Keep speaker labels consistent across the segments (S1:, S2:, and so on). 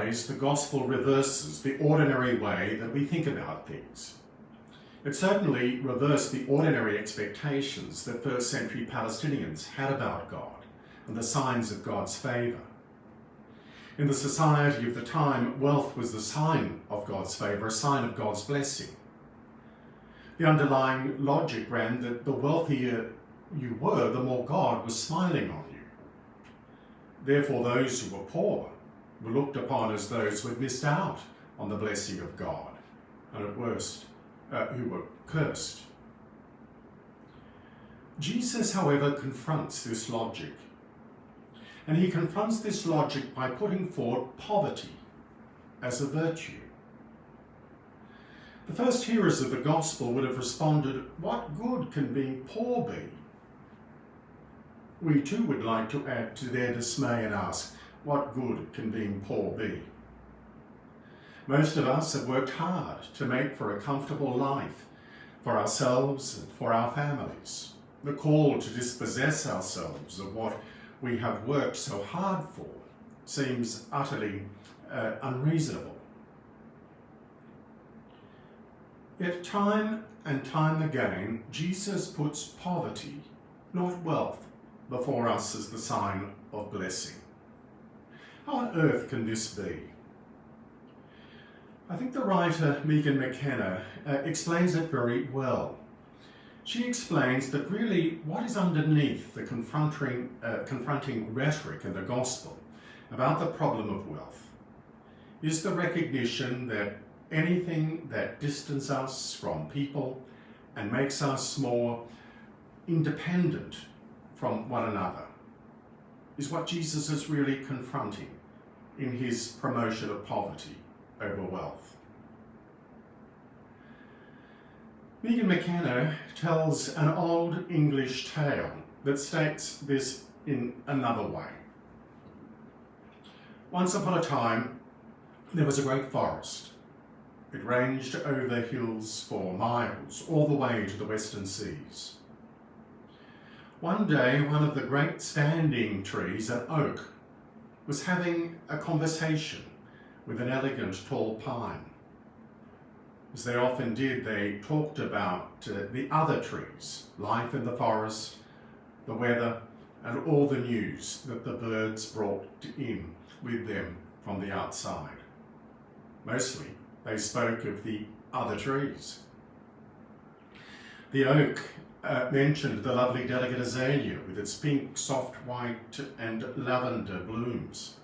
S1: ways, the gospel reverses the ordinary way that we think about things. It certainly reversed the ordinary expectations that first century Palestinians had about God and the signs of God's favour. In the society of the time, wealth was the sign of God's favour, a sign of God's blessing. The underlying logic ran that the wealthier you were, the more God was smiling on you. Therefore, those who were poor were looked upon as those who had missed out on the blessing of God, and at worst, who were cursed. Jesus, however, confronts this logic. And he confronts this logic by putting forward poverty as a virtue. The first hearers of the gospel would have responded, "What good can being poor be?" We too would like to add to their dismay and ask, what good can being poor be? Most of us have worked hard to make for a comfortable life for ourselves and for our families. The call to dispossess ourselves of what we have worked so hard for seems utterly unreasonable. Yet time and time again, Jesus puts poverty, not wealth, before us as the sign of blessing. How on earth can this be? I think the writer Megan McKenna explains it very well. She explains that really what is underneath the confronting rhetoric in the gospel about the problem of wealth is the recognition that anything that distances us from people and makes us more independent from one another is what Jesus is really confronting in his promotion of poverty over wealth. Megan McKenna tells an old English tale that states this in another way. Once upon a time, there was a great forest. It ranged over hills for miles, all the way to the western seas. One day, one of the great standing trees, an oak, was having a conversation with an elegant tall pine. As they often did, they talked about the other trees, life in the forest, the weather, and all the news that the birds brought in with them from the outside. Mostly, they spoke of the other trees. The oak mentioned the lovely delicate azalea with its pink, soft white and lavender blooms.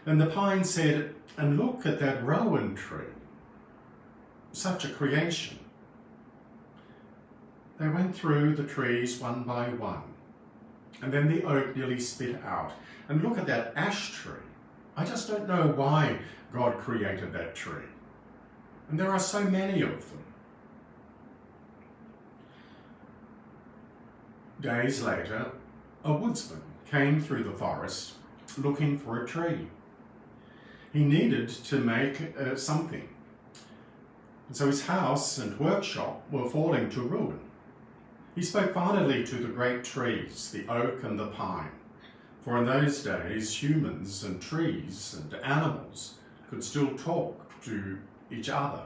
S1: Then the pine said, "And look at that rowan tree. Such a creation." They went through the trees one by one, and then the oak nearly spit out, "And look at that ash tree. I just don't know why God created that tree. And there are so many of them." Days later, a woodsman came through the forest looking for a tree. He needed to make something. And so his house and workshop were falling to ruin. He spoke finally to the great trees, the oak and the pine, for in those days humans and trees and animals could still talk to each other.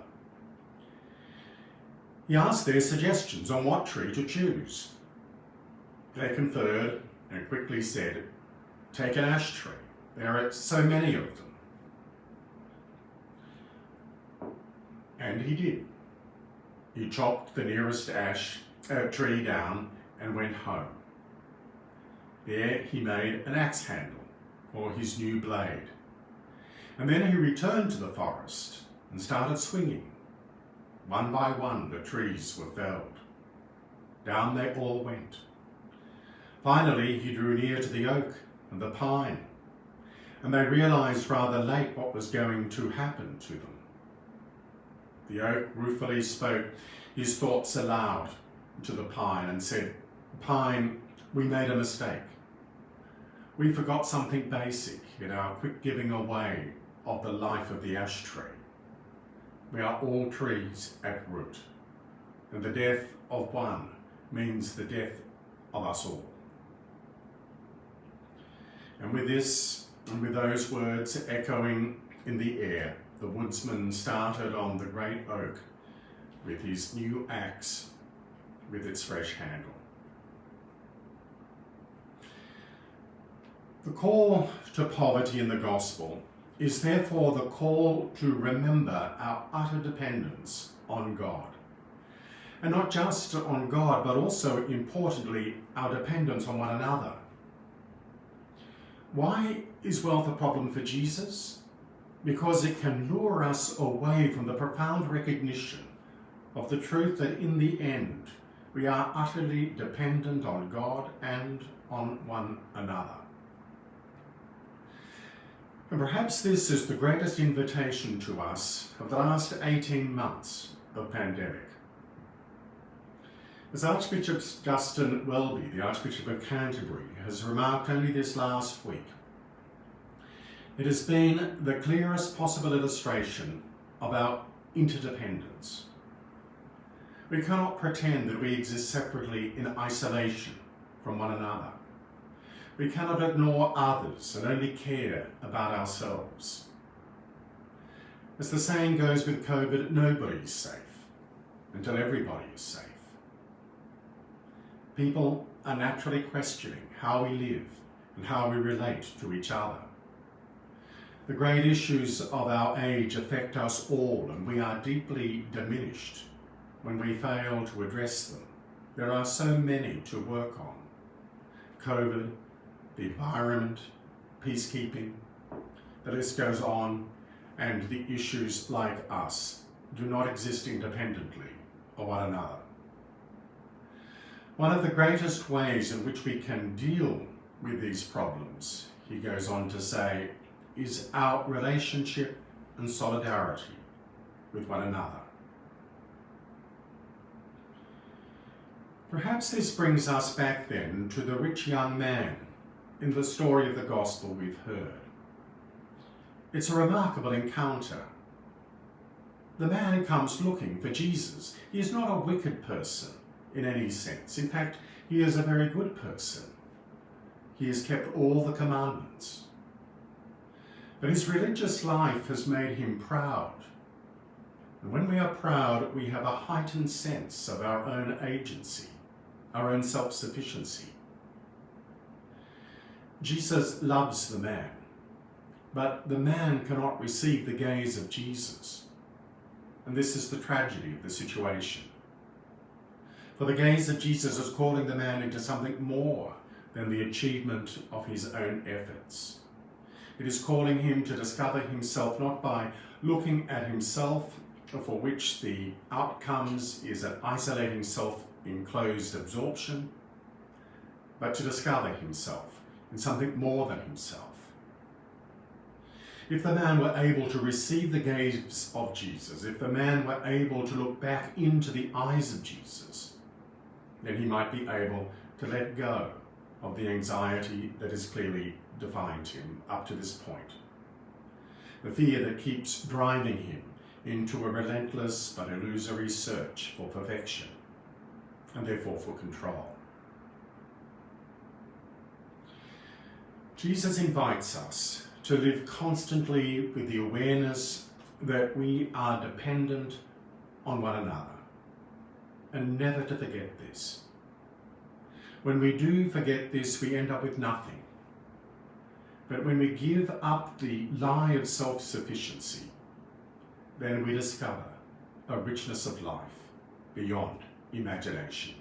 S1: He asked their suggestions on what tree to choose. They conferred and quickly said, "Take an ash tree. There are so many of them." And he did. He chopped the nearest tree down and went home. There he made an axe handle for his new blade. And then he returned to the forest and started swinging. One by one the trees were felled. Down they all went. Finally he drew near to the oak and the pine, and they realized rather late what was going to happen to them. The oak ruefully spoke his thoughts aloud to the pine and said, "Pine, we made a mistake. We forgot something basic in our quick giving away of the life of the ash tree. We are all trees at root, and the death of one means the death of us all." And with this, And with those words echoing in the air, the woodsman started on the great oak with his new axe with its fresh handle. The call to poverty in the gospel is therefore the call to remember our utter dependence on God. And not just on God, but also, importantly, our dependence on one another. Why is wealth a problem for Jesus? Because it can lure us away from the profound recognition of the truth that in the end, we are utterly dependent on God and on one another. And perhaps this is the greatest invitation to us of the last 18 months of pandemic. As Archbishop Justin Welby, the Archbishop of Canterbury, has remarked only this last week, it has been the clearest possible illustration of our interdependence. We cannot pretend that we exist separately in isolation from one another. We cannot ignore others and only care about ourselves. As the saying goes with COVID, nobody is safe until everybody is safe. People are naturally questioning how we live and how we relate to each other. The great issues of our age affect us all, and we are deeply diminished when we fail to address them. There are so many to work on. COVID, the environment, peacekeeping, the list goes on, and the issues like us do not exist independently of one another. One of the greatest ways in which we can deal with these problems, he goes on to say, is our relationship and solidarity with one another. Perhaps this brings us back then to the rich young man in the story of the gospel we've heard. It's a remarkable encounter. The man comes looking for Jesus. He is not a wicked person in any sense. In fact, he is a very good person. He has kept all the commandments. But his religious life has made him proud. And when we are proud, we have a heightened sense of our own agency, our own self-sufficiency. Jesus loves the man, but the man cannot receive the gaze of Jesus. And this is the tragedy of the situation. For the gaze of Jesus is calling the man into something more than the achievement of his own efforts. It is calling him to discover himself not by looking at himself, for which the outcomes is an isolating self-enclosed absorption, but to discover himself in something more than himself. If the man were able to receive the gaze of Jesus, if the man were able to look back into the eyes of Jesus, then he might be able to let go of the anxiety that has clearly defined him up to this point. The fear that keeps driving him into a relentless but illusory search for perfection, and therefore for control. Jesus invites us to live constantly with the awareness that we are dependent on one another, and never to forget this. When we do forget this, we end up with nothing. But when we give up the lie of self-sufficiency, then we discover a richness of life beyond imagination.